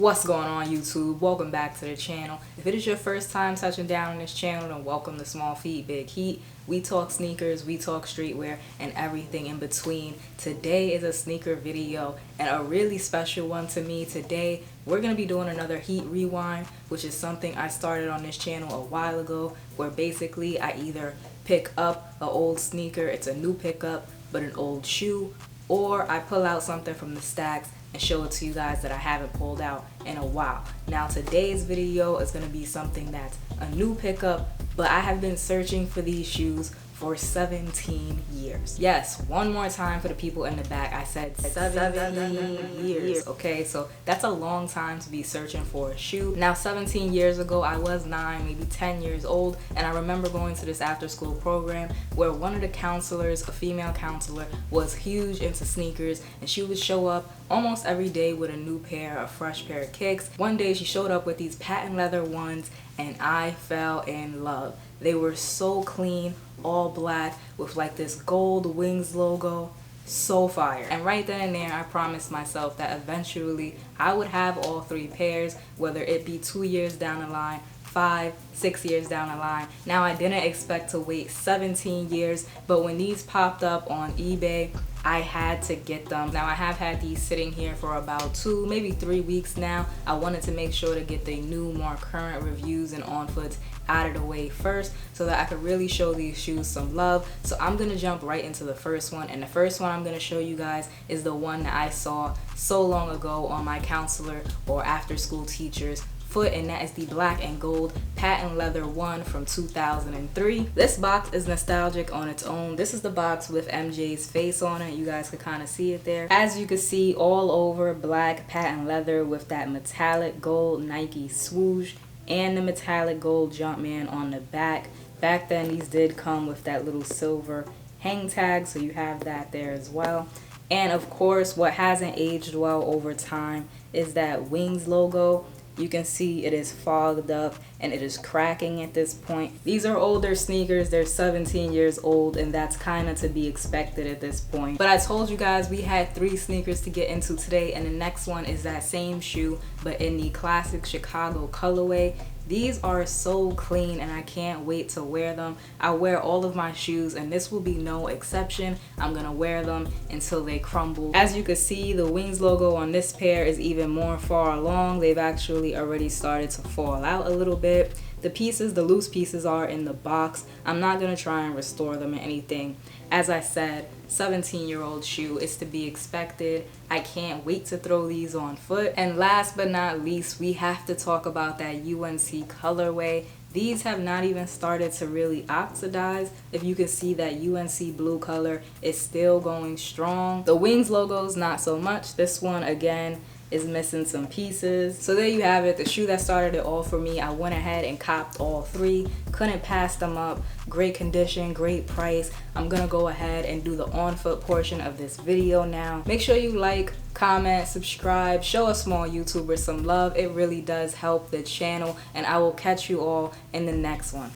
What's going on, YouTube? Welcome back to the channel. If it is your first time touching down on this channel, then welcome to Small Feet Big Heat. We talk sneakers, we talk streetwear, and everything in between. Today is a sneaker video and a really special one to me. Today we're going to be doing another Heat Rewind, which is something I started on this channel a while ago, where basically I either pick up an old sneaker, it's a new pickup, but an old shoe, or I pull out something from the stacks and show it to you guys that I haven't pulled out in a while. Now today's video is going to be something that's a new pickup, but I have been searching for these shoes for 17 years. Yes, one more time for the people in the back. I said 17 years. Okay, so that's a long time to be searching for a shoe. Now 17 years ago, I was 9, maybe 10 years old, and I remember going to this after school program where one of the counselors, a female counselor, was huge into sneakers, and she would show up almost every day with a new pair, a fresh pair of kicks. One day she showed up with these patent leather ones, and I fell in love. They were so clean, all black with like this gold wings logo. So fire. And right then and there I promised myself that eventually I would have all 3 pairs, whether it be 2 years down the line, 5, 6 years down the line. Now I didn't expect to wait 17 years, but when these popped up on eBay, I had to get them. Now I have had these sitting here for about 2, maybe 3 weeks now. I wanted to make sure to get the new, more current reviews and on-foots out of the way first so that I could really show these shoes some love. So I'm gonna jump right into the first one, and the first one I'm gonna show you guys is the one that I saw so long ago on my counselor or after school teacher's foot, and that is the black and gold patent leather one from 2003. This box is nostalgic on its own. This is the box with MJ's face on it. You guys could kind of see it there. As you can see, all over black patent leather with that metallic gold Nike swoosh and the metallic gold Jumpman on the back. Back then these did come with that little silver hang tag, so you have that there as well. And of course, what hasn't aged well over time is that wings logo. You can see it is fogged up and it is cracking at this point. These are older sneakers, they're 17 years old, and that's kind of to be expected at this point. But I told you guys we had 3 sneakers to get into today, and the next one is that same shoe but in the classic Chicago colorway. These are so clean and I can't wait to wear them. I wear all of my shoes and this will be no exception. I'm gonna wear them until they crumble. As you can see, the wings logo on this pair is even more far along. They've actually already started to fall out a little bit. The pieces, the loose pieces, are in the box. I'm not gonna try and restore them or anything. As I said, 17-year-old shoe is to be expected. I can't wait to throw these on foot. And last but not least, we have to talk about that UNC colorway. These have not even started to really oxidize. If you can see, that UNC blue color is still going strong. The wings logos, not so much. This one, again, is missing some pieces. So there you have it, the shoe that started it all for me. I went ahead and copped all 3. Couldn't pass them up. Great condition, great price. I'm gonna go ahead and do the on-foot portion of this video now. Make sure you like, comment, subscribe, show a small YouTuber some love. It really does help the channel, and I will catch you all in the next one.